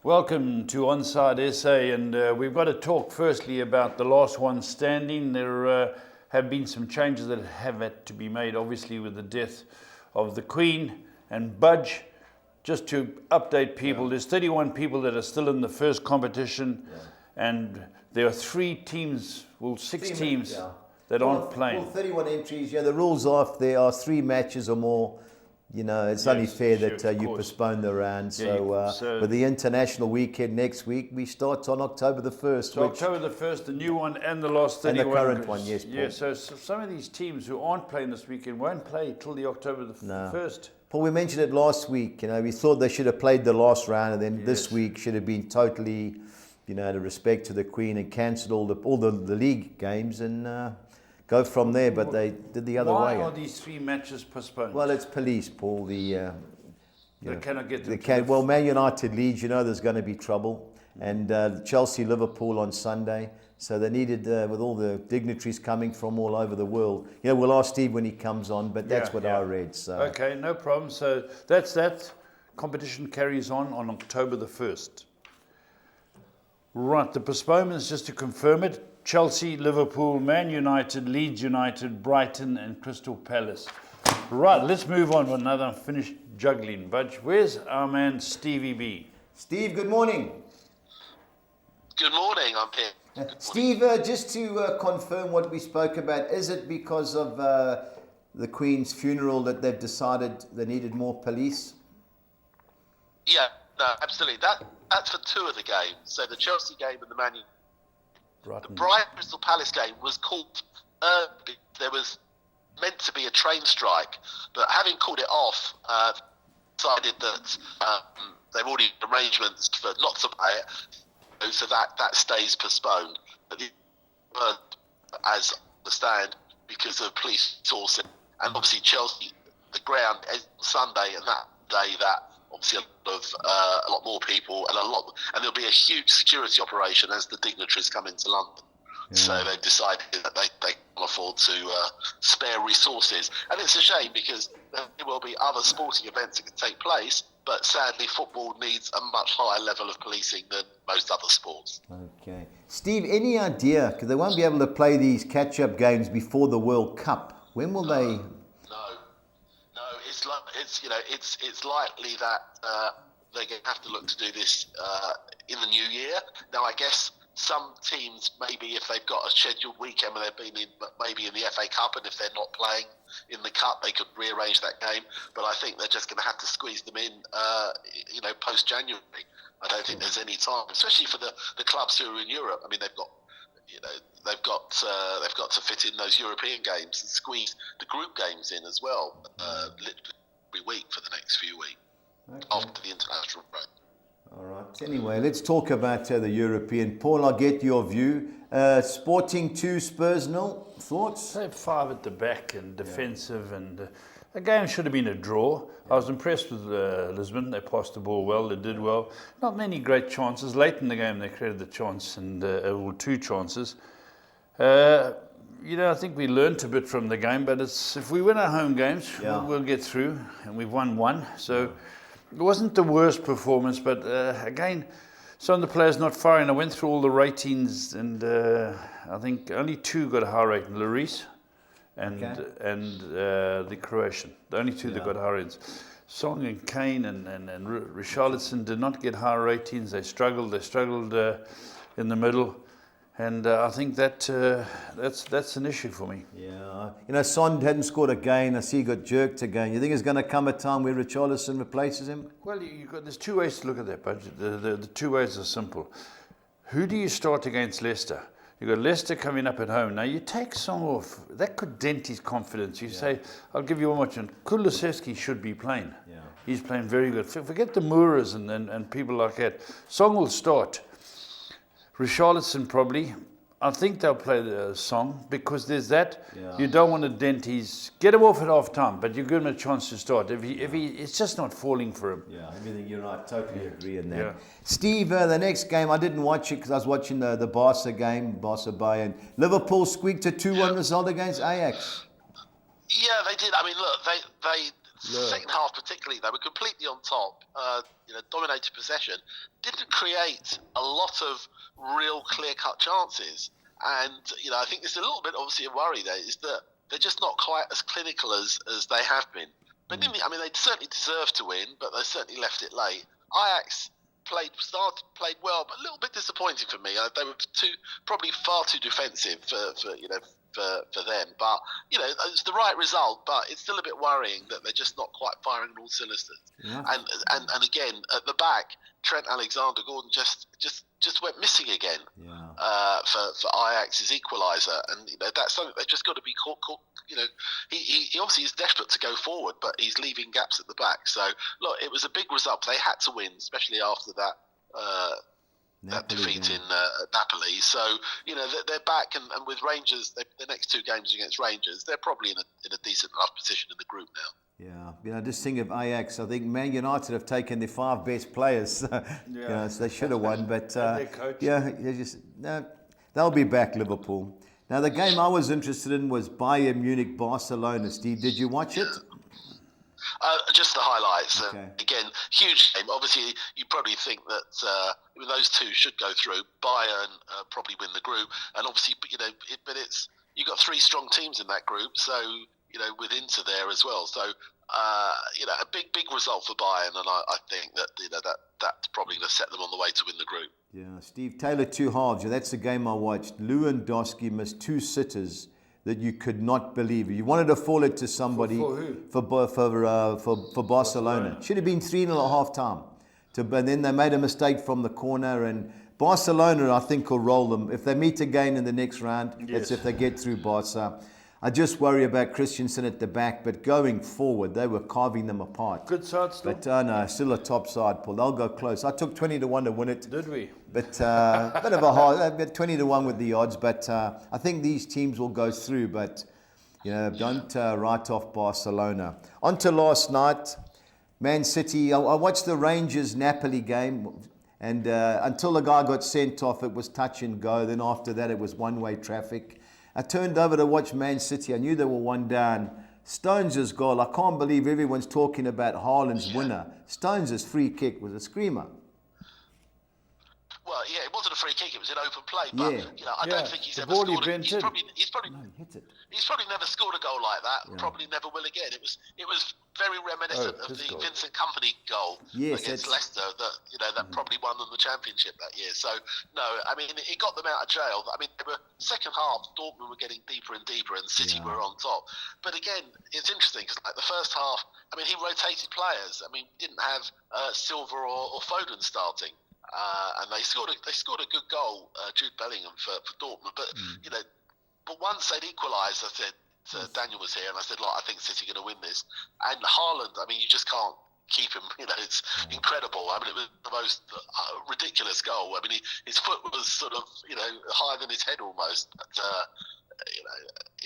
Welcome to OnSide SA, and we've got to talk firstly about the last one standing. There have been some changes that have had to be made, obviously, with the death of the Queen and Budge. Just to update people, there's 31 people that are still in the first competition, and there are six teams that aren't playing. Well, 31 entries. The rules are if there are 3 matches or more, it's only fair that you postpone the round. So with the international weekend next week, we start on October the 1st. So October the 1st, the new one and the last 31. And the current one, yes, Paul. Yeah, so some of these teams who aren't playing this weekend won't play till the October the 1st. Paul, we mentioned it last week. We thought they should have played the last round, and then this week should have been totally, to respect to the Queen, and cancelled all the league games and go from there. But they did the other way. Why are these 3 matches postponed? Well, it's police, Paul. They cannot get them. Well, Man United, Leeds, there's going to be trouble, and Chelsea, Liverpool on Sunday. So they needed, with all the dignitaries coming from all over the world. We'll ask Steve when he comes on, but that's what I read. So okay, no problem. So that's that. Competition carries on October the 1st. Right, the postponements, just to confirm it: Chelsea, Liverpool, Man United, Leeds United, Brighton, and Crystal Palace. Right, let's move on with another finished juggling. Budge, where's our man Stevie B? Steve, good morning. Good morning, I'm here. Steve, just to confirm what we spoke about, is it because of the Queen's funeral that they've decided they needed more police? Yeah, no, absolutely. That's for 2 of the games. So the Chelsea game and the Man United. The Brighton Crystal Palace game was called. There was meant to be a train strike, but having called it off, decided that they've already made arrangements for not to play it. So that stays postponed. But as I understand, because of police sourcing, and obviously Chelsea, the ground is Sunday, and that day that obviously a lot more people and there'll be a huge security operation as the dignitaries come into London. Yeah. So they've decided that they can't afford to spare resources, and it's a shame because there will be other sporting events that can take place. But sadly, football needs a much higher level of policing than most other sports. Okay. Steve, any idea? Because they won't be able to play these catch-up games before the World Cup. When will they? No. It's likely that they're going to have to look to do this in the new year. Now, I guess some teams, maybe if they've got a scheduled weekend where they've been maybe in the FA Cup, and if they're not playing in the Cup, they could rearrange that game. But I think they're just going to have to squeeze them in, post-January. I don't think there's any time, especially for the clubs who are in Europe. I mean, they've got to fit in those European games and squeeze the group games in as well, literally every week for the next few weeks after the international break. All right. Anyway, let's talk about the European. Paul, I'll get your view. Sporting 2, Spurs 0. Thoughts? They have 5 at the back and defensive, and the game should have been a draw. I was impressed with Lisbon. They passed the ball well. They did well. Not many great chances. Late in the game, they created the chance, and 2 chances. I think we learnt a bit from the game, but if we win our home games, we'll get through, and we've won 1. So it wasn't the worst performance, but again, some of the players not firing. I went through all the ratings, and I think only 2 got a high rating: Lloris and the Croatian. The only 2 that got high ratings. Song and Kane and Richarlison did not get high ratings. They struggled in the middle. And I think that's an issue for me. Yeah, Son hadn't scored again. I see he got jerked again. You think there's going to come a time where Richarlison replaces him? Well, there's 2 ways to look at that, but the 2 ways are simple. Who do you start against Leicester? You've got Leicester coming up at home. Now, you take Song off. That could dent his confidence. You say, I'll give you one more chance. Kulusevski should be playing. Yeah. He's playing very good. Forget the Moorers and people like that. Song will start. Richarlison probably. I think they'll play the Song because there's that. Yeah. You don't want to dent his. Get him off at half time, but you give him a chance to start. If he, it's just not falling for him. Yeah, everything you're right. Totally agree in that. Yeah. Steve, the next game I didn't watch it because I was watching the Barca game, Barca Bayern. Liverpool squeaked a 2-1 result against Ajax. Yeah, they did. I mean, look, they Second half particularly, they were completely on top. Dominated possession, didn't create a lot of real clear-cut chances. And I think there's a little bit obviously a worry there is that they're just not quite as clinical as they have been. But they certainly deserved to win, but they certainly left it late. Ajax played well, but a little bit disappointing for me. They were probably far too defensive for them. But it's the right result, but it's still a bit worrying that they're just not quite firing on all cylinders. Yeah. And again at the back, Trent Alexander-Gordon just went missing again. Yeah. For Ajax's equaliser, and that's something they've just got to be caught. He obviously is desperate to go forward, but he's leaving gaps at the back. So look, it was a big result. They had to win, especially after that defeat in Napoli. So they're back, and with Rangers, the next 2 games against Rangers, they're probably in a decent enough position in the group now. Yeah, just think of Ajax. I think Man United have taken their 5 best players. So they should have won, but they'll be back, Liverpool. Now, the game I was interested in was Bayern Munich Barcelona. Steve, did you watch it? Just the highlights. Okay. Again, huge game. Obviously, you probably think that those 2 should go through. Bayern probably win the group, and obviously, you've got 3 strong teams in that group. So with Inter there as well. So a big result for Bayern, and I think that that's probably going to set them on the way to win the group. Yeah, Steve Taylor 2 halves. Yeah, that's the game I watched. Lewandowski missed 2 sitters that you could not believe. You wanted to fall it to somebody for who? For Barcelona. Should have been 3.5 time. But then they made a mistake from the corner, and Barcelona, I think, will roll them. If they meet again in the next round, that's if they get through Barca. I just worry about Christensen at the back, but going forward, they were carving them apart. Good side still. But no, still a top side, Paul. They'll go close. I took 20 to 1 to win it. Did we? But a bit of a hard, 20 to 1 with the odds. But I think these teams will go through. But don't write off Barcelona. On to last night, Man City. I watched the Rangers Napoli game, and until the guy got sent off, it was touch and go. Then after that, it was one-way traffic. I turned over to watch Man City. I knew they were 1 down. Stones' goal. I can't believe everyone's talking about Haaland's winner. Stones' free kick was a screamer. Well, it wasn't a free kick; it was an open play. But I don't think he's ever ball scored. He's probably Hit it. He's probably never scored a goal like that. Yeah. Probably never will again. It was very reminiscent of the goal. Vincent Kompany goal against Leicester that probably won them the championship that year. So no, I mean it got them out of jail. I mean they were second half. Dortmund were getting deeper and deeper, and City were on top. But again, it's interesting because like the first half, I mean he rotated players. I mean didn't have Silva or Foden starting. And they scored a good goal, Jude Bellingham for Dortmund. But but once they'd equalised, I said Daniel was here, and I said, "Look, I think City are going to win this." And Haaland, I mean, you just can't keep him. It's incredible. I mean, it was the most ridiculous goal. I mean, his foot was sort of higher than his head almost.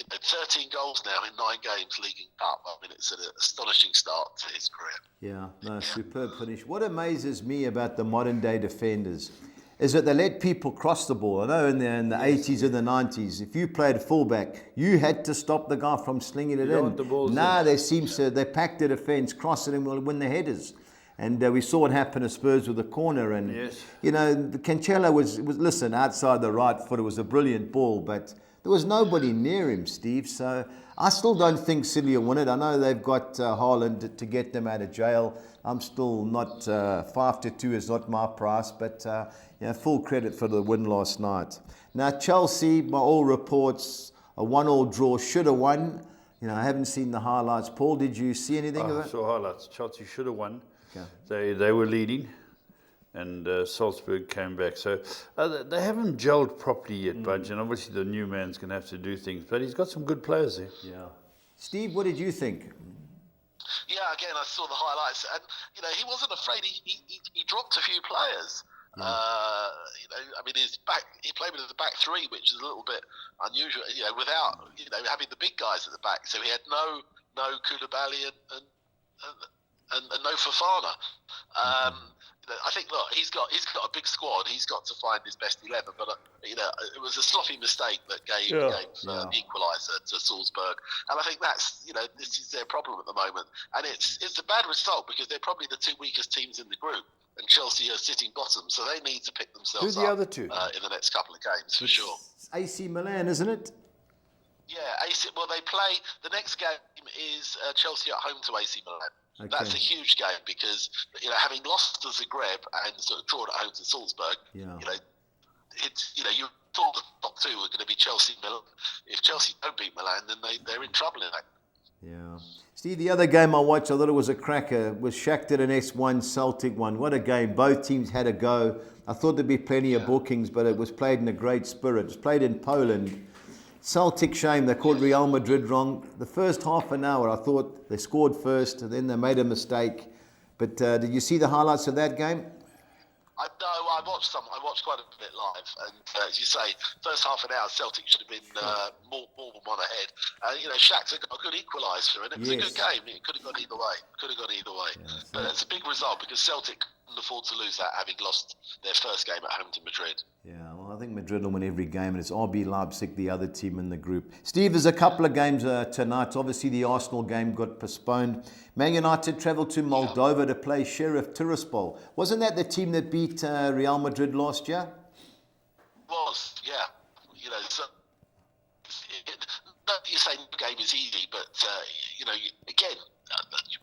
But 13 goals now in 9 games leading up. I mean, it's an astonishing start to his career. Superb finish. What amazes me about the modern day defenders is that they let people cross the ball. I know in the 80s and the 90s, if you played fullback, you had to stop the guy from slinging it in. Now they pack the defence, cross it, and will win the headers. And we saw what happened to Spurs with the corner. And Cancelo was listen, outside the right foot. It was a brilliant ball, but there was nobody near him, Steve. So I still don't think City will win it. I know they've got Haaland to get them out of jail. I'm still not 5-2 is not my price, but full credit for the win last night. Now Chelsea, by all reports, a 1-1 draw, should have won. I haven't seen the highlights. Paul, did you see anything of it? I saw highlights. Chelsea should have won. Okay. They were leading, and Salzburg came back. So they haven't gelled properly yet, Budge, and obviously the new man's going to have to do things. But he's got some good players there. Yeah. Steve, what did you think? Yeah, again, I saw the highlights, and he wasn't afraid. He dropped a few players. Yeah. I mean, he played with the back 3, which is a little bit unusual. Without having the big guys at the back, so he had no Koulibaly and no Fofana. I think, look, he's got a big squad. He's got to find his best 11. But it was a sloppy mistake that gave the equaliser to Salzburg, and I think that's this is their problem at the moment. And it's a bad result because they're probably the two weakest teams in the group, and Chelsea are sitting bottom, so they need to pick themselves up. Who are the up other two? In the next couple of games for sure. AC Milan, isn't it? Yeah, AC. Well, they play. The next game is Chelsea at home to AC Milan. Okay. That's a huge game because having lost to Zagreb and sort of drawn at home to Salzburg, you thought the top two were going to be Chelsea Milan. If Chelsea don't beat Milan, then they're in trouble in that. Yeah. Steve, the other game I watched, I thought it was a cracker, was Shakhtar Donetsk 1, Celtic 1. What a game. Both teams had a go. I thought there'd be plenty of bookings, but it was played in a great spirit. It was played in Poland. Celtic, shame, they called Real Madrid wrong. The first half an hour, I thought they scored first, and then they made a mistake. But did you see the highlights of that game? I watched some. I watched quite a bit live, and as you say, first half an hour, Celtic should have been more than one ahead. Shakhtar got a good equaliser, and it was a good game. It could have gone either way. Yeah, but it's a big result because Celtic couldn't afford to lose that, having lost their first game at home to Madrid. Yeah, well, I think Madrid will win every game, and it's RB Leipzig, the other team in the group. Steve, there's a couple of games tonight. Obviously, the Arsenal game got postponed. Man United travelled to Moldova to play Sheriff Tiraspol. Wasn't that the team that beat Real Madrid last year? Was, yeah. So you say the game is easy, but again,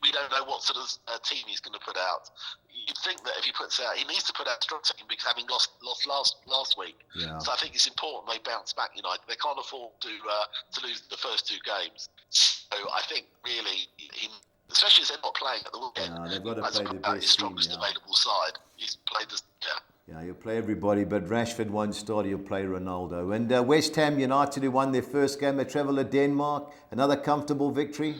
we don't know what sort of team he's going to put out. You'd think that if he puts out, he needs to put out a strong team because having lost last week. Yeah. So I think it's important they bounce back. United, they can't afford to lose the first two games. So I think really, especially as they're not playing at the weekend, they've got to play the best his strongest available side. He's played this. Yeah, he'll play everybody, but Rashford won't start, he'll play Ronaldo. And West Ham United, who won their first game, they travel to Denmark. Another comfortable victory?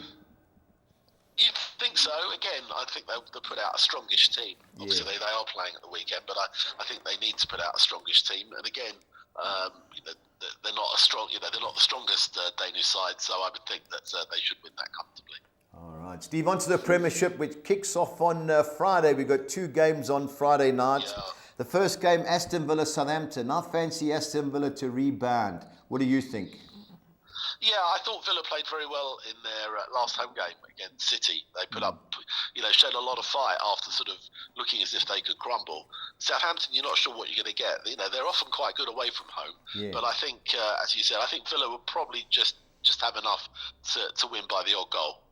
You think so? Again, I think they'll put out a strongish team. Obviously, they are playing at the weekend, but I think they need to put out a strongish team. And again, they're not a strong. They're not the strongest Danish side, so I would think that they should win that comfortably. All right, Steve, on to the Premiership, which kicks off on Friday. We've got two games on Friday night. Yeah. The first game, Aston Villa Southampton. I fancy Aston Villa to rebound. What do you think? Yeah, I thought Villa played very well in their last home game against City. They put up, showed a lot of fight after sort of looking as if they could crumble. Southampton, you're not sure what you're going to get. They're often quite good away from home. Yeah. But I think, as you said, I think Villa will probably just have enough to win by the odd goal.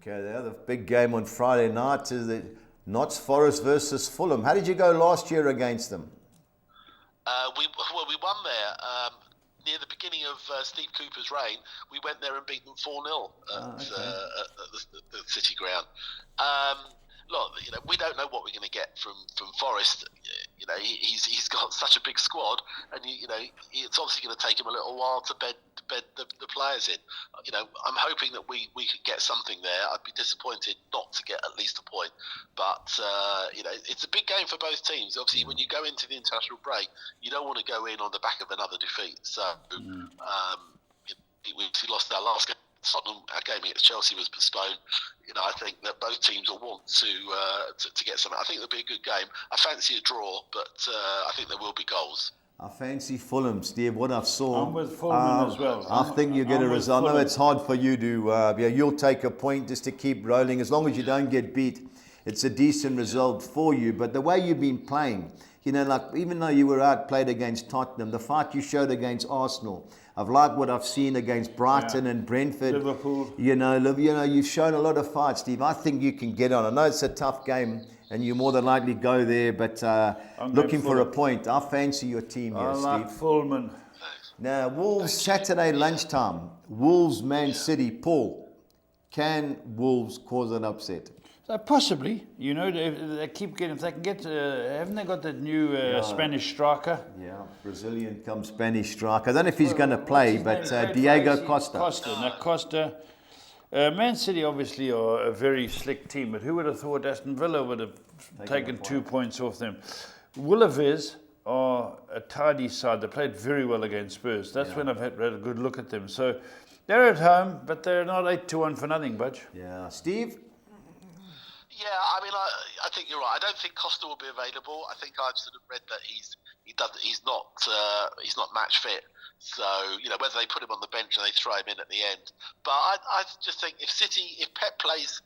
Okay, the other big game on Friday night is the Notts Forest versus Fulham. How did you go last year against them? We won there. Near the beginning of Steve Cooper's reign, we went there and beat them 4-0 at the City ground. Look, we don't know what we're going to get from Forest. He's got such a big squad, and it's obviously going to take him a little while to bed the players in. I'm hoping that we could get something there. I'd be disappointed not to get at least a point, but it's a big game for both teams. Obviously, when you go into the international break, you don't want to go in on the back of another defeat. So we lost our last game. Our game against Chelsea was postponed. I think that both teams will want to get something. I think it'll be a good game. I fancy a draw, but I think there will be goals. I fancy Fulham, Steve. What I've saw. I'm with Fulham as well. I think you get a result. I know it's hard for you to. You'll take a point just to keep rolling. As long as you don't get beat, it's a decent result for you. But the way you've been playing, even though you were outplayed against Tottenham, the fight you showed against Arsenal. I've liked what I've seen against Brighton and Brentford. Liverpool. You've shown a lot of fight, Steve. I think you can get on. I know it's a tough game, and you more than likely go there, but looking for a point. I fancy your team here, Steve. I like Fulham. Now, Wolves, Saturday lunchtime. Wolves, Man City. Paul, can Wolves cause an upset? Possibly, they keep getting. If they can get, haven't they got that new Spanish striker? Yeah, Brazilian come Spanish striker. I don't know if he's going to play, but Diego Costa. Costa. Man City obviously are a very slick team, but who would have thought Aston Villa would have taken 2 points off them? Wolves are a tidy side. They played very well against Spurs. That's when I've had a good look at them. So they're at home, but they're not 8-1 for nothing, Budge. Yeah, Steve. Yeah, I mean, I think you're right. I don't think Costa will be available. I think I've sort of read that he's not match fit. So whether they put him on the bench or they throw him in at the end. But I just think if Pep plays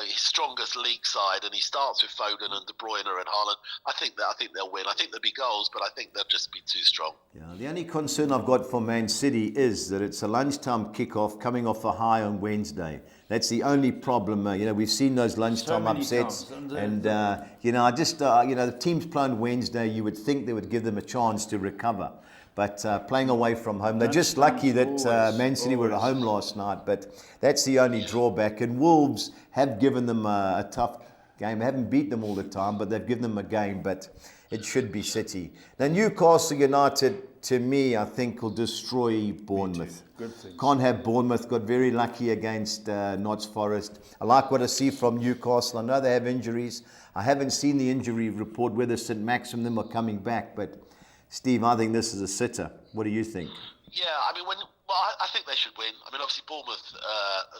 his strongest league side and he starts with Foden and De Bruyne and Haaland, I think they'll win. I think there'll be goals, but I think they'll just be too strong. Yeah, the only concern I've got for Man City is that it's a lunchtime kickoff coming off a high on Wednesday. That's the only problem. We've seen those lunchtime upsets, and the teams playing Wednesday, you would think they would give them a chance to recover. But playing away from home, they're just lucky that Man City were at home last night. But that's the only drawback. And Wolves have given them a tough game. They haven't beat them all the time, but they've given them a game. But it should be City. Now, Newcastle United, to me, I think will destroy Bournemouth. Good thing. Can't have Bournemouth. Got very lucky against Notts Forest. I like what I see from Newcastle. I know they have injuries. I haven't seen the injury report whether St Max and them are coming back. But Steve, I think this is a sitter. What do you think? Yeah, I mean, I think they should win. I mean, obviously Bournemouth,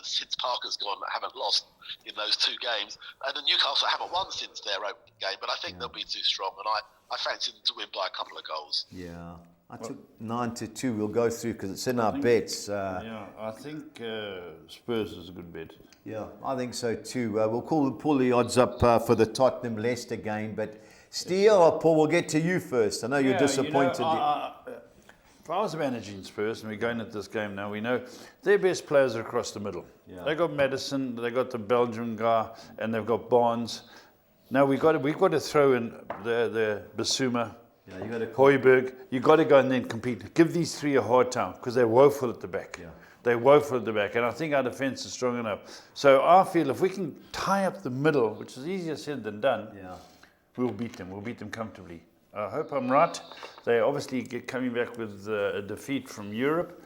since Parker's gone, haven't lost in those two games, and the Newcastle haven't won since their opening game. But I think they'll be too strong, and I fancy them to win by a couple of goals. Yeah, I took 9-2. We'll go through because it's in our bets. I think Spurs is a good bet. Yeah, I think so too. We'll pull the odds up for the Tottenham Leicester game, but Steve or Paul, we'll get to you first. I know you're disappointed. If I was managing Spurs and we're going at this game now, we know their best players are across the middle. Yeah. They got Madison, they got the Belgian guy, and they've got Barnes. Now we've got to throw in the Basuma, Højbjerg. You've got to go and then compete. Give these three a hard time because they're woeful at the back. Yeah. They're woeful at the back, and I think our defence is strong enough. So I feel if we can tie up the middle, which is easier said than done, we'll beat them. We'll beat them comfortably. I hope I'm right. They obviously coming back with a defeat from Europe.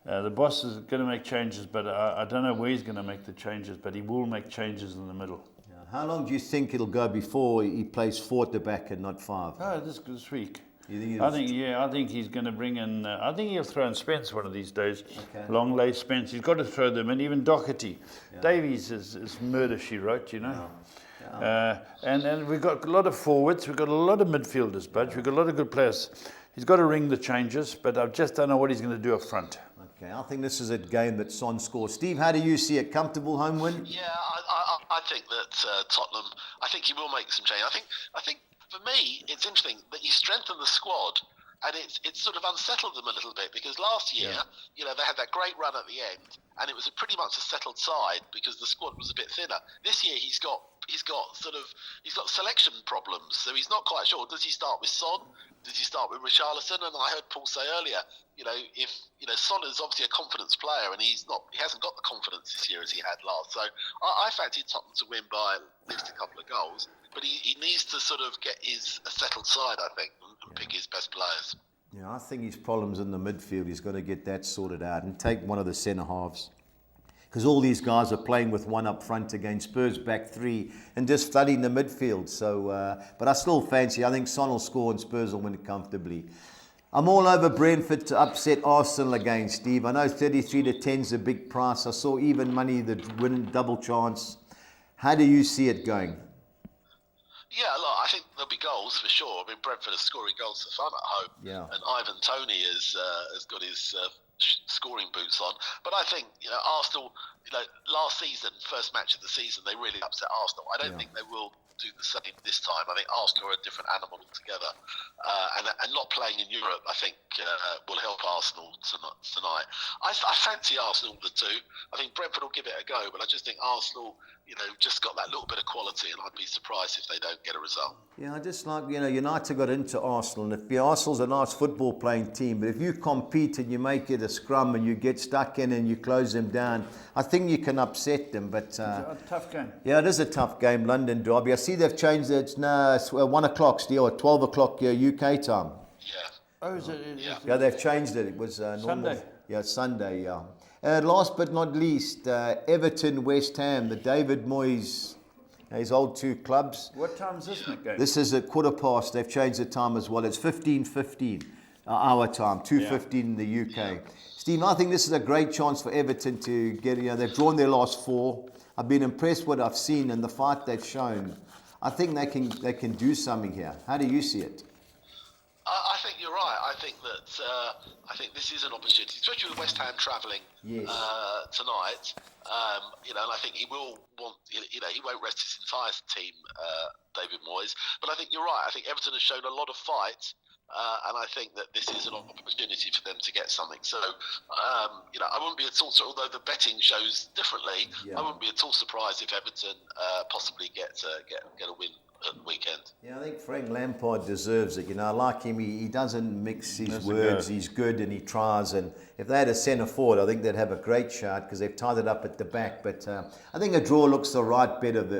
The boss is going to make changes, but I don't know where he's going to make the changes, but he will make changes in the middle. Yeah. How long do you think it'll go before he plays 4 at the back and not 5? Oh, this week. I think he's going to bring in. I think he'll throw in Spence one of these days. Okay. Longley, Spence. He's got to throw them in. Even Doherty. Yeah. Davies is murder she wrote. Yeah. And we've got a lot of forwards. We've got a lot of midfielders, Budge. We've got a lot of good players. He's got to ring the changes, but I just don't know what he's going to do up front. Okay, I think this is a game that Son scores. Steve, how do you see it? Comfortable home win? Yeah, I think that Tottenham. I think he will make some change. I think for me, it's interesting that he strengthened the squad. And it's sort of unsettled them a little bit because last year, they had that great run at the end, and it was pretty much a settled side because the squad was a bit thinner. This year, he's got selection problems, so he's not quite sure. Does he start with Son? Does he start with Richarlison? And I heard Paul say earlier, if Son is obviously a confidence player, and he hasn't got the confidence this year as he had last. So I fancy Tottenham to win by at least a couple of goals, but he needs to sort of get a settled side, I think, and pick his best players. Yeah, I think his problems in the midfield, he's got to get that sorted out and take one of the centre halves. Because all these guys are playing with one up front against Spurs back 3 and just flooding the midfield. So, but I still fancy, I think Son will score and Spurs will win it comfortably. I'm all over Brentford to upset Arsenal again, Steve. I know 33-10 is a big price. I saw even money, the win double chance. How do you see it going? Yeah, look, I think there'll be goals for sure. I mean, Brentford are scoring goals for fun at home. Yeah. And Ivan Toney has got his scoring boots on. But I think, Arsenal, last season, first match of the season, they really upset Arsenal. I don't think they will do the same this time. I think Arsenal are a different animal altogether. And not playing in Europe, I think, will help Arsenal tonight. I fancy Arsenal the 2. I think Brentford will give it a go, but I just think Arsenal, just got that little bit of quality, and I'd be surprised if they don't get a result. Yeah, I just like, United got into Arsenal, and if Arsenal's a nice football playing team, but if you compete and you make it a scrum and you get stuck in and you close them down, I think you can upset them. But it's a tough game. Yeah, it is a tough game, London Derby. I see they've changed it. It's now 1 o'clock still, or 12 o'clock UK time. Yeah. Oh, is it? Yeah, they've changed it. It was normal. Sunday. Yeah, Sunday, yeah. Last but not least, Everton, West Ham, the David Moyes, his old 2 clubs. What time is this game? This is at 15:15. They've changed the time as well. It's 15:15 our time, 2:15 in the UK. Yeah. Steve, I think this is a great chance for Everton to get, they've drawn their last 4. I I've been impressed what I've seen and the fight they've shown. I think they can do something here. How do you see it? I think you're right. I think this is an opportunity, especially with West Ham travelling tonight. And I think he will want. He won't rest his entire team, David Moyes. But I think you're right. I think Everton has shown a lot of fight. And I think that this is an opportunity for them to get something. So, I wouldn't be at all, although the betting shows differently, I wouldn't be at all surprised if Everton possibly get a win at the weekend. Yeah, I think Frank Lampard deserves it. I like him. He doesn't mix his words. He's good and he tries. And if they had a centre forward, I think they'd have a great shot because they've tied it up at the back. But I think a draw looks the right bit of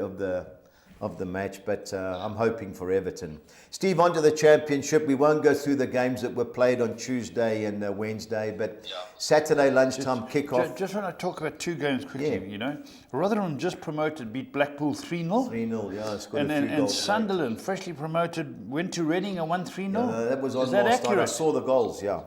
the match, but I'm hoping for Everton. Steve, on to the championship. We won't go through the games that were played on Tuesday and Wednesday, but Saturday lunchtime kickoff. Just want to talk about two games quickly, Rotherham just promoted, beat Blackpool 3-0. 3-0, yeah, it's got a few and goals. Sunderland, freshly promoted, went to Reading and won 3-0. No, that was on Is that last accurate? night. I saw the goals, yeah.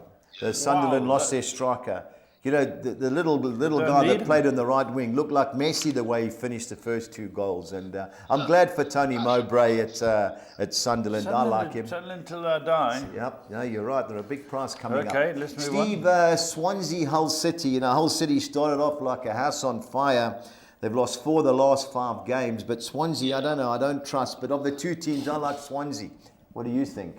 Sunderland lost their striker. The little guy that played on the right wing looked like Messi the way he finished the first two goals. And I'm glad for Tony Mowbray at Sunderland. I like him. Sunderland till I die. Yep, no, you're right. They're a big price coming up. Okay, let's move on. Steve, Swansea, Hull City. Hull City started off like a house on fire. They've lost 4 of the last 5 games. But Swansea, I don't know. I don't trust. But of the two teams, I like Swansea. What do you think?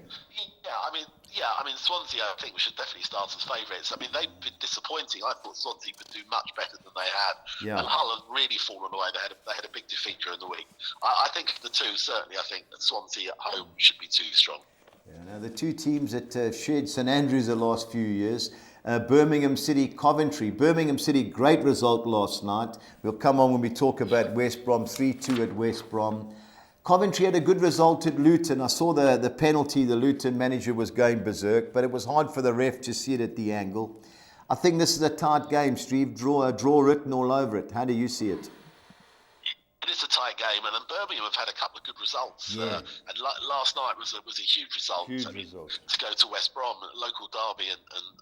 Yeah, I mean, Swansea, I think we should definitely start as favourites. I mean, they've been disappointing. I thought Swansea would do much better than they had. Yeah. And Hull have really fallen away. They had a big defeat during the week. I think of the two, certainly, I think that Swansea at home should be too strong. Yeah, now the two teams that shared St Andrews the last few years, Birmingham City, Coventry. Birmingham City, great result last night. We'll come on when we talk about West Brom, 3-2 at West Brom. Coventry had a good result at Luton. I saw the penalty, the Luton manager was going berserk, but it was hard for the ref to see it at the angle. I think this is a tight game, Steve. Draw written all over it. How do you see it? It is a tight game, and Birmingham have had a couple of good results. Yeah. And last night was a huge result. To go to West Brom, local derby, and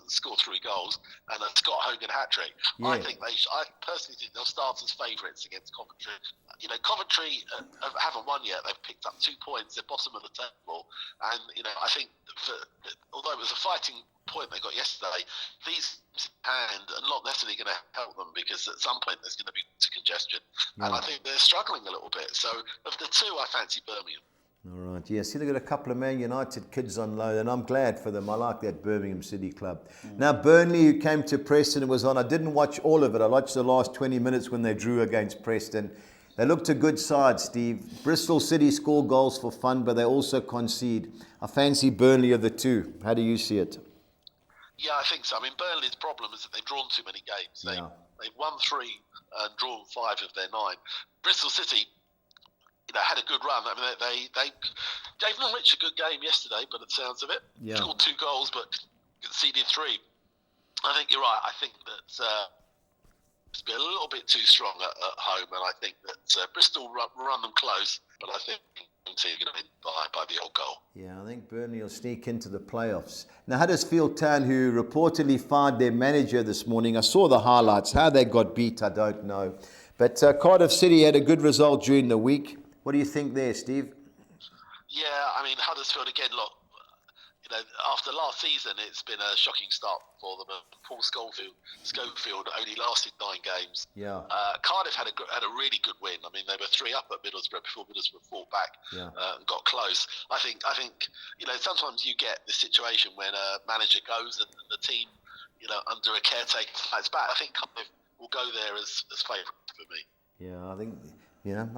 score 3 goals, and a Scott Hogan hat-trick. Yeah. I personally think they'll start as favourites against Coventry. Coventry haven't won yet. They've picked up 2 points. They're bottom of the table, and I think although it was a fighting point they got yesterday, these hand are not necessarily going to help them because at some point there's going to be congestion, and I think they're struggling a little bit. So of the two, I fancy Birmingham. All right, yeah. See, they've got a couple of Man United kids on loan, and I'm glad for them. I like that Birmingham City club. Now, Burnley, who came to Preston, it was on. I didn't watch all of it. I watched the last 20 minutes when they drew against Preston. They looked a good side, Steve. Bristol City score goals for fun, but they also concede. I fancy Burnley of the two. How do you see it? Yeah, I think so. I mean, Burnley's problem is that they've drawn too many games. They've won 3 and drawn 5 of their 9. Bristol City, had a good run. I mean, they gave Norwich a good game yesterday, but it sounds of it. Scored 2 goals, but conceded 3. I think you're right. I think that it's been a little bit too strong at home, and I think that Bristol run them close, but I think they're going to win by the old goal. Yeah, I think Burnley will sneak into the playoffs. Now, Huddersfield Town, who reportedly fired their manager this morning, I saw the highlights. How they got beat, I don't know. But Cardiff City had a good result during the week. What do you think there, Steve? Yeah, I mean, Huddersfield, again, look, after last season, it's been a shocking start for them. Paul Schofield only lasted 9 games. Yeah. Cardiff had a really good win. I mean, they were 3 up at Middlesbrough before Middlesbrough fought back and got close. I think sometimes you get this situation when a manager goes and the team, under a caretaker fights back. I think Cardiff will go there as favourite for me. Yeah, I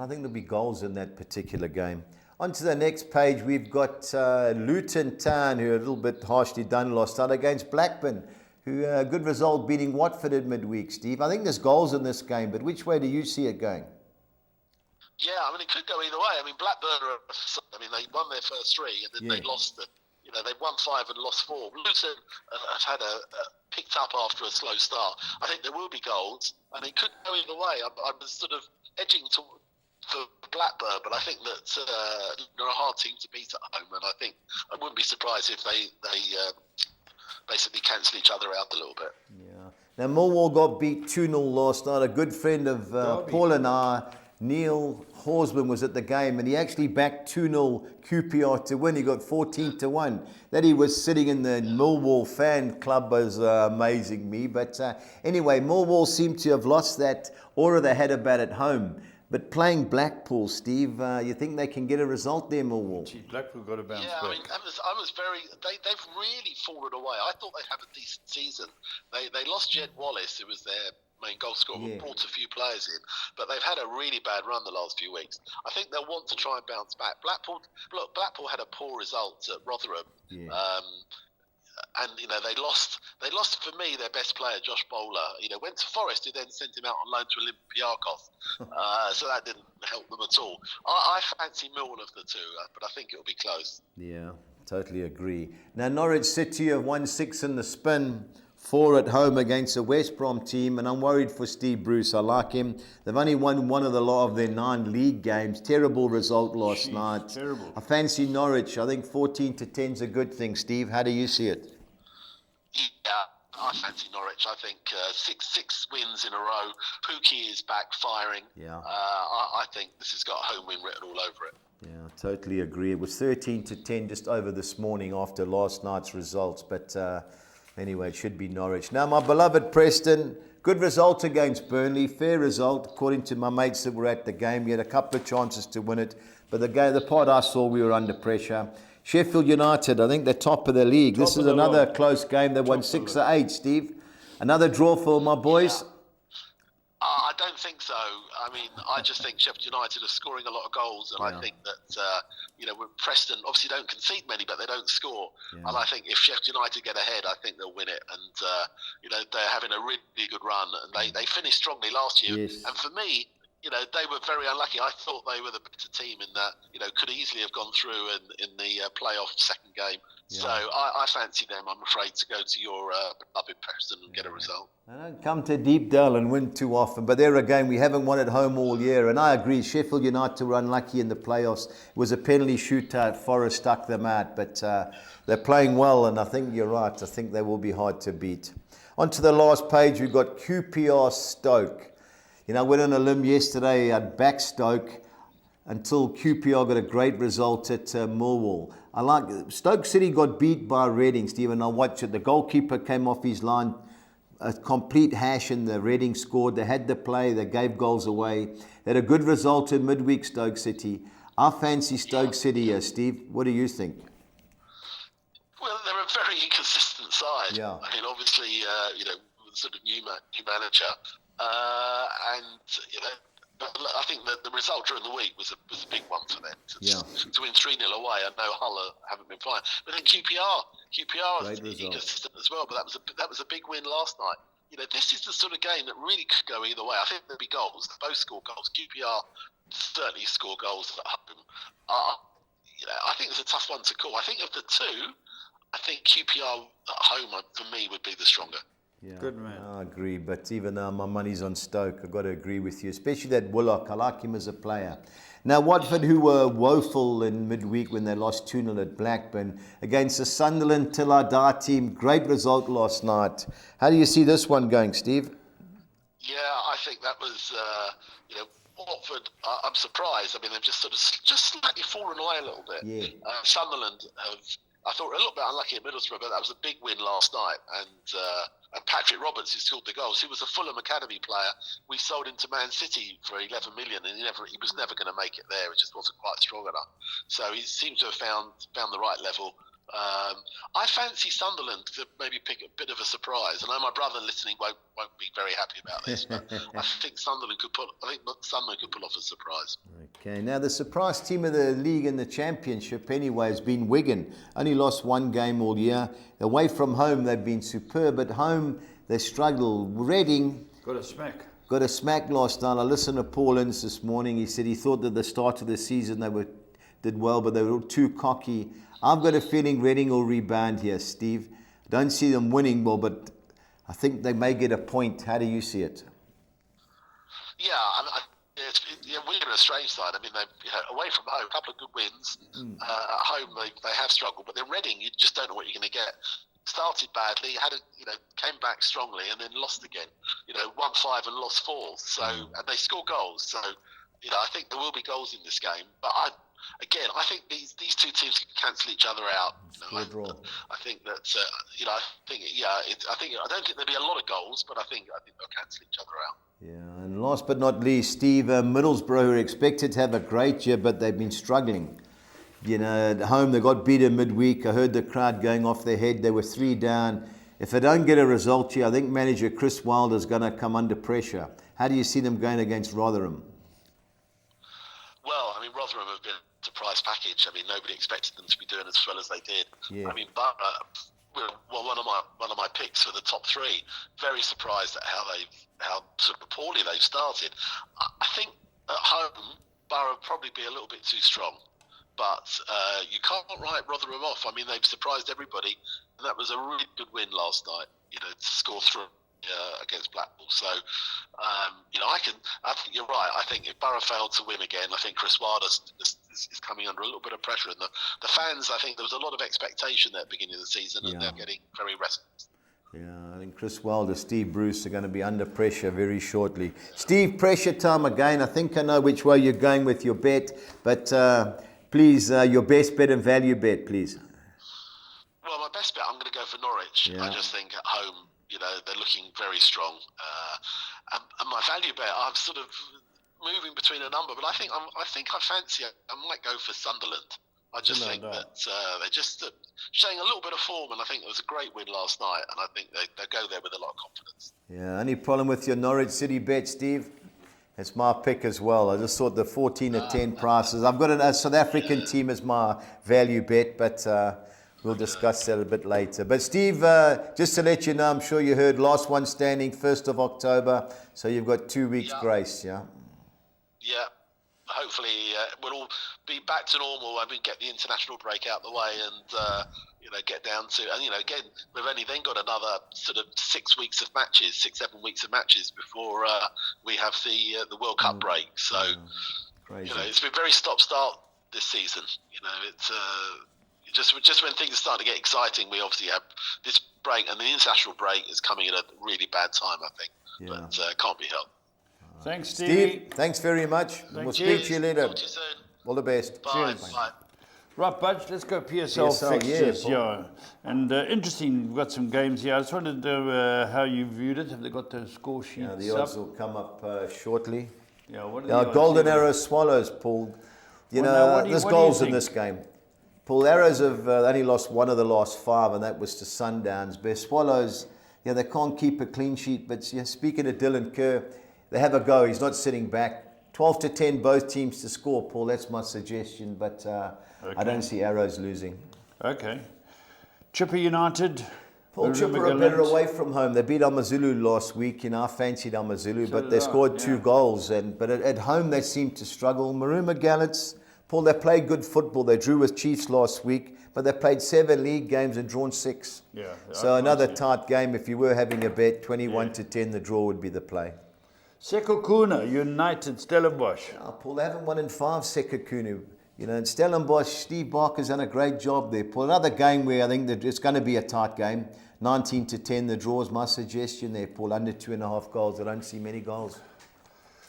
think there'll be goals in that particular game. On to the next page, we've got Luton Town, who are a little bit harshly done last night against Blackburn, who a good result beating Watford at midweek, Steve. I think there's goals in this game, but which way do you see it going? Yeah, I mean, it could go either way. I mean, Blackburn, they won their first 3, and then they lost they won 5 and lost 4. Luton have had picked up after a slow start. I think there will be goals, and it could go either way. I'm sort of edging for Blackburn, but I think that they're a hard team to beat at home, and I think I wouldn't be surprised if they basically cancel each other out a little bit. Yeah. Now, Millwall got beat 2-0 last night. A good friend of Paul and I, Neil Horsman, was at the game, and he actually backed 2-0 QPR to win. He got 14-1. That he was sitting in the Millwall fan club was amazing me. But anyway, Millwall seemed to have lost that aura they had about at home. But playing Blackpool, Steve, you think they can get a result there, Millwall? Gee, Blackpool got to bounce back. I mean, I was very. They've really fallen away. I thought they'd have a decent season. They lost Jed Wallace, who was their main goal scorer, brought a few players in, but they've had a really bad run the last few weeks. I think they'll want to try and bounce back. Blackpool had a poor result at Rotherham. Yeah. And they lost for me their best player, Josh Bowler. Went to Forest, who then sent him out on loan to Olympiacos. So that didn't help them at all. I fancy Millwall of the two, but I think it'll be close. Yeah, totally agree. Now Norwich City have won 6 in the spin, 4 at home against a West Brom team, and I'm worried for Steve Bruce. I like him. They've only won one of their 9 league games. Terrible result last night. Terrible. I fancy Norwich. I think 14-10 is a good thing. Steve, how do you see it? Yeah, I fancy Norwich. I think six wins in a row. Pookie is back firing. Yeah. I think this has got a home win written all over it. Yeah, totally agree. It was 13-10 just over this morning after last night's results. But anyway, it should be Norwich. Now, my beloved Preston, good result against Burnley. Fair result, according to my mates that were at the game. We had a couple of chances to win it. But the part I saw, we were under pressure. Sheffield United, I think they're top of the league. This is another close game. They won 6-8, Steve. Another draw for my boys? Yeah. I don't think so. I mean, I just think Sheffield United are scoring a lot of goals, and I think that with Preston obviously don't concede many, but they don't score. Yeah. And I think if Sheffield United get ahead, I think they'll win it. And they're having a really good run, and they finished strongly last year. Yes. And for me, they were very unlucky. I thought they were the better team in that, could easily have gone through in the playoff second game. Yeah. So I fancy them, I'm afraid, to go to your beloved Preston and get a result. They don't come to Deepdale and win too often, but there again, we haven't won at home all year. And I agree, Sheffield United were unlucky in the playoffs. It was a penalty shootout. Forest stuck them out, but they're playing well, and I think you're right. I think they will be hard to beat. On to the last page, we've got QPR Stoke. I went on a limb yesterday at back Stoke until QPR got a great result at Millwall. I like Stoke City got beat by Reading, Stephen. I watched it. The goalkeeper came off his line, a complete hash, and the Reading scored. They had the play. They gave goals away. They had a good result in midweek, Stoke City. I fancy Stoke City here, Steve. What do you think? Well, they're a very inconsistent side. Yeah. I mean, obviously, sort of new manager. But I think that the result during the week was a big one for them. To win 3-0 away, I know Hull haven't been fine. But then QPR is inconsistent as well. But that was a big win last night. This is the sort of game that really could go either way. I think there'll be goals. They both score goals. QPR certainly score goals at home. I think it's a tough one to call. I think of the two, I think QPR at home for me would be the stronger. Yeah, good man. I agree, but even now my money's on Stoke. I've got to agree with you, especially that Willock. I like him as a player. Now, Watford, who were woeful in midweek when they lost 2-0 at Blackburn against the Sunderland Till I Die team. Great result last night. How do you see this one going, Steve? Yeah, I think that was, Watford, I'm surprised. I mean, they've just slightly fallen away a little bit. Yeah. Sunderland have, I thought, a little bit unlucky at Middlesbrough, but that was a big win last night. And Patrick Roberts, who scored the goals, he was a Fulham Academy player. We sold him to Man City for 11 million, and he was never going to make it there. It just wasn't quite strong enough. So he seems to have found the right level. I fancy Sunderland to maybe pick a bit of a surprise. I know my brother listening won't be very happy about this, but I think Sunderland could pull off a surprise. Okay, now the surprise team of the league and the championship anyway has been Wigan. Only lost one game all year. Away from home they've been superb. At home they struggle. Reading got a smack last night. I listened to Paul Ince this morning. He said he thought that the start of the season they did well, but they were too cocky. I've got a feeling Reading will rebound here, Steve. I don't see them winning well, but I think they may get a point. How do you see it? Yeah, we're a strange side. I mean, away from home, a couple of good wins. At home, they have struggled, but then Reading, you just don't know what you're going to get. started badly, came back strongly, and then lost again. Won 5 and lost 4. So, and they score goals. So, I think there will be goals in this game. But I think these two teams can cancel each other out. I think that I don't think there'll be a lot of goals, but I think they'll cancel each other out. Yeah, and last but not least, Steve, Middlesbrough are expected to have a great year, but they've been struggling. At home they got beaten midweek. I heard the crowd going off their head. They were 3 down. If they don't get a result here, I think manager Chris Wilder is going to come under pressure. How do you see them going against Rotherham? Well, Rotherham have been a surprise package. Nobody expected them to be doing as well as they did. Yeah. One of my picks for the top 3. Very surprised at how sort of poorly they've started. I think at home Borough will probably be a little bit too strong. But you can't write Rotherham off. They've surprised everybody, and that was a really good win last night. To score 3 against Blackpool. So, I think you're right. I think if Borough failed to win again, I think Chris Wilder is coming under a little bit of pressure, and the fans. I think there was a lot of expectation at the beginning of the season, and they're getting very restless. Yeah, I think Chris Wilder, Steve Bruce are going to be under pressure very shortly. Steve, pressure time again. I think I know which way you're going with your bet, but. Please, your best bet and value bet, please. Well, my best bet, I'm going to go for Norwich. Yeah. I just think at home, they're looking very strong. And my value bet, I'm sort of moving between a number, but I think I fancy it. I might go for Sunderland. I just think that they're just showing a little bit of form, and I think it was a great win last night, and I think they go there with a lot of confidence. Yeah, any problem with your Norwich City bet, Steve? It's my pick as well. I just thought the 14 to 10 prices. I've got a South African team as my value bet, but we'll discuss that a bit later. But Steve, just to let you know, I'm sure you heard last one standing 1st of October. So you've got 2 weeks grace, yeah? Yeah. Hopefully we'll all be back to normal. Get the international break out the way and, get down to... And, again, we've only then got another sort of 6 weeks of matches, 6-7 weeks of matches before we have the World Cup break. So, it's been very stop-start this season. It's just when things are starting to get exciting, we obviously have this break, and the international break is coming at a really bad time, I think. Yeah. But can't be helped. Thanks, Steve. Thanks very much. We'll speak to you later. Talk to you soon. All the best. Bye. Cheers. Bye. Right, Budge, let's go PSL fixtures. Yeah. And interesting, we've got some games here. I just wanted to know how you viewed it. Have they got the score sheets the odds will come up shortly. Yeah, what are the Golden Arrow Swallows, Paul. There's goals in this game. Paul, Arrows have only lost one of the last 5, and that was to Sundowns. But Swallows, they can't keep a clean sheet. But speaking of Dylan Kerr, they have a go. He's not sitting back. 12 to 10, both teams to score, Paul. That's my suggestion. But I don't see Arrows losing. Okay. Chipper United. Paul Chipper are better away from home. They beat Amazulu last week. I fancied Amazulu, but they scored 2 goals. But at home, they seem to struggle. Maruma Gallants, Paul, they played good football. They drew with Chiefs last week, but they played 7 league games and drawn 6. Yeah. So another tight game. If you were having a bet, 21 to 10, the draw would be the play. Sekhukhune United, Stellenbosch. Paul, they haven't won in 5, Sekhukhune. In Stellenbosch, Steve Barker's done a great job there. Paul, another game where I think that it's going to be a tight game. 19 to 10, the draw is my suggestion there, Paul. Under 2.5 goals. I don't see many goals.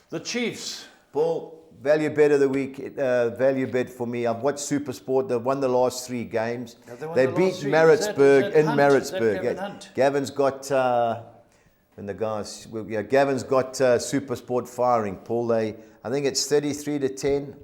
The Chiefs. Paul, value bet of the week. Value bet for me. I've watched Supersport. They've won the last 3 games. They beat Maritzburg in Maritzburg. Gavin's got... And the guys, Gavin's got Supersport firing, Paul. I think it's 33 to 10.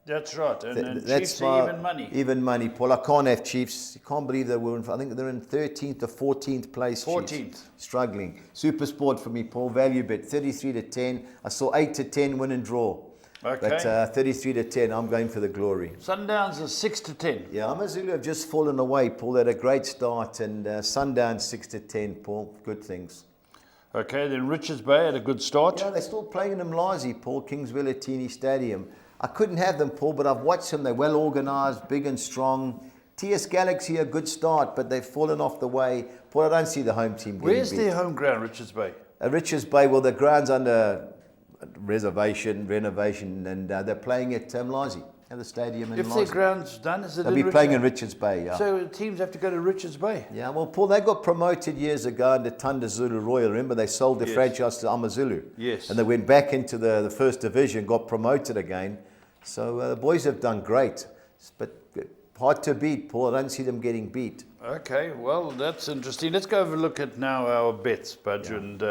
That's right. And that's Chiefs are even money. Even money, Paul. I can't have Chiefs. You can't believe they were I think they're in 13th or 14th place. 14th. Chiefs. Struggling. Supersport for me, Paul. Value bet 33 to 10. I saw 8 to 10 win and draw. Okay. But 33 to 10, I'm going for the glory. Sundowns is 6 to 10. Yeah, Amazulu have just fallen away, Paul. They had a great start. And Sundowns 6 to 10, Paul. Good things. Okay, then Richards Bay had a good start. Yeah, they're still playing in Mlazi, Paul, Kingsville at Teeny Stadium. I couldn't have them, Paul, but I've watched them. They're well organised, big and strong. TS Galaxy, a good start, but they've fallen off the way. Paul, I don't see the home team getting Where's beat. their home ground, Richards Bay? Richards Bay, well, the ground's under renovation, and they're playing at Mlazi. at the stadium. If their ground's done, is it they'll in be playing in Richards? Richards Bay, yeah. So teams have to go to Richards Bay? Yeah, well, Paul, they got promoted years ago into Thunder Zulu Royal. Remember, they sold their franchise to AmaZulu. Yes. And they went back into the first division, got promoted again. So the boys have done great. But hard to beat, Paul. I don't see them getting beat. Okay, well, that's interesting. Let's go have a look at now our bets, Budge, and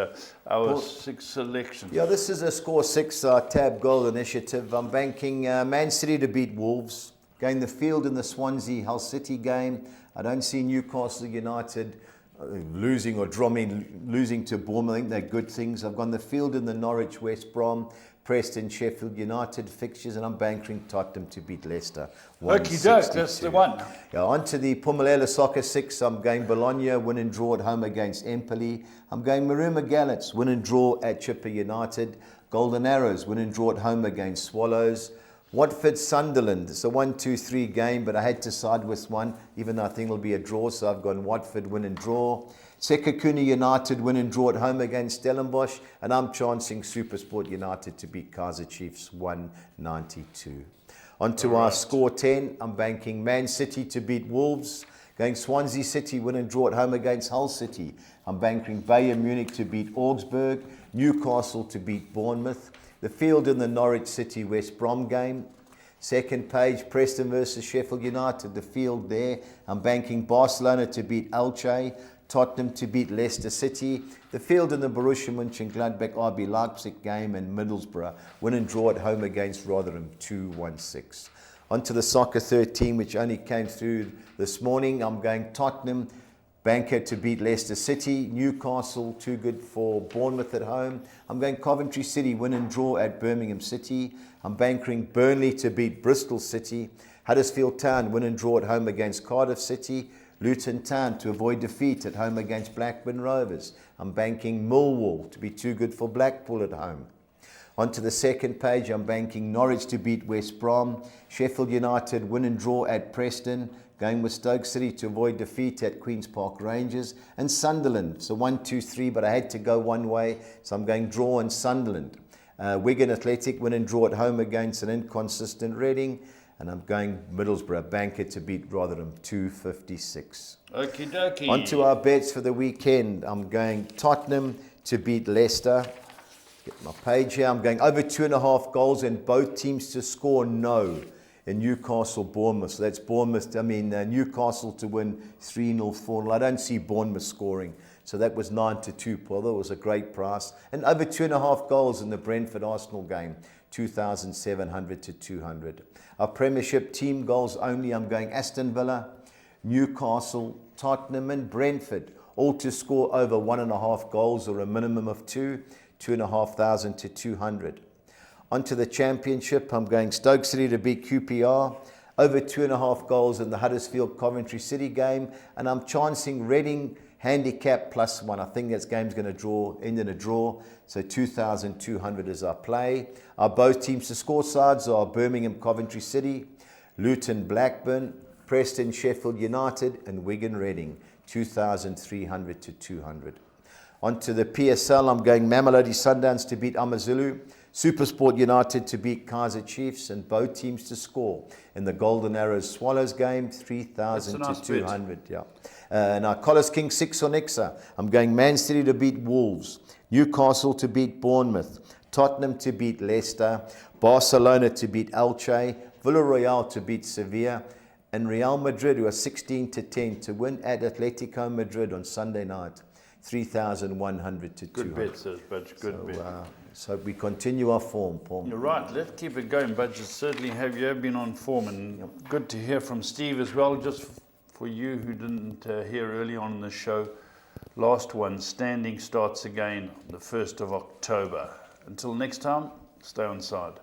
our 6 selections. Yeah, this is a Score 6 tab goal initiative. I'm banking Man City to beat Wolves. Going the field in the Swansea-Hull City game. I don't see Newcastle United losing or losing to Bournemouth. I think they're good things. I've gone the field in the Norwich-West Brom, Preston, Sheffield United fixtures, and I'm banking Tottenham to beat Leicester. Okie doke, that's the one. Yeah, on to the Pumalala Soccer 6. I'm going Bologna, win and draw at home against Empoli. I'm going Maruma Gallants, win and draw at Chipper United. Golden Arrows, win and draw at home against Swallows. Watford Sunderland, it's a 1-2-3 game, but I had to side with one, even though I think it'll be a draw, so I've gone Watford, win and draw. Sekhukhune United, win and draw at home against Stellenbosch, and I'm chancing Supersport United to beat Kaizer Chiefs 192. On to our Score 10, I'm banking Man City to beat Wolves, going Swansea City, win and draw at home against Hull City. I'm banking Bayern Munich to beat Augsburg, Newcastle to beat Bournemouth. The field in the Norwich City West Brom game. Second page, Preston versus Sheffield United. The field there. I'm banking Barcelona to beat Elche, Tottenham to beat Leicester City. The field in the Borussia Mönchengladbach RB Leipzig game, and Middlesbrough win and draw at home against Rotherham 2-1-6. On to the Soccer 13, which only came through this morning. I'm going Tottenham Banker to beat Leicester City. Newcastle, too good for Bournemouth at home. I'm going Coventry City, win and draw at Birmingham City. I'm bankering Burnley to beat Bristol City. Huddersfield Town, win and draw at home against Cardiff City. Luton Town to avoid defeat at home against Blackburn Rovers. I'm banking Millwall to be too good for Blackpool at home. On to the second page, I'm banking Norwich to beat West Brom. Sheffield United, win and draw at Preston. Going with Stoke City to avoid defeat at Queen's Park Rangers. And Sunderland, so 1-2-3, but I had to go one way, so I'm going draw on Sunderland. Wigan Athletic, win and draw at home against an inconsistent Reading. And I'm going Middlesbrough Banker to beat Rotherham 256. Okie dokie. On to our bets for the weekend. I'm going Tottenham to beat Leicester. Get my page here. I'm going over 2.5 goals and both teams to score no in Newcastle Bournemouth. So that's Newcastle to win 3-0, 4-0. I don't see Bournemouth scoring. So that was 9-2, Paul. That was a great price. And over 2.5 goals in the Brentford Arsenal game, 2,700 to 200. Our Premiership team goals only, I'm going Aston Villa, Newcastle, Tottenham and Brentford, all to score over 1.5 goals or a minimum of 2,500 to 200. Onto the Championship, I'm going Stoke City to beat QPR, over 2.5 goals in the Huddersfield Coventry City game, and I'm chancing Reading handicap +1. I think that game's going to end in a draw, so 2,200 is our play. Our both teams to score sides are Birmingham Coventry City, Luton Blackburn, Preston Sheffield United, and Wigan Reading, 2,300 to 200. Onto the PSL, I'm going Mamelodi Sundowns to beat AmaZulu, Supersport United to beat Kaizer Chiefs, and both teams to score in the Golden Arrows Swallows game, 3,000 to 200. Yeah. And our Collis King 6 on Exa. I'm going Man City to beat Wolves, Newcastle to beat Bournemouth, Tottenham to beat Leicester, Barcelona to beat Elche, Villarreal to beat Sevilla, and Real Madrid, who are 16 to 10 to win at Atletico Madrid on Sunday night, 3,100 to 200. Good bets, Budge. Good bet. So we continue our form, Paul. You're right. Let's keep it going, Budge. Certainly you have been on form, and good to hear from Steve as well. Just for you who didn't hear early on in the show, last one, standing starts again the 1st of October. Until next time, stay on side.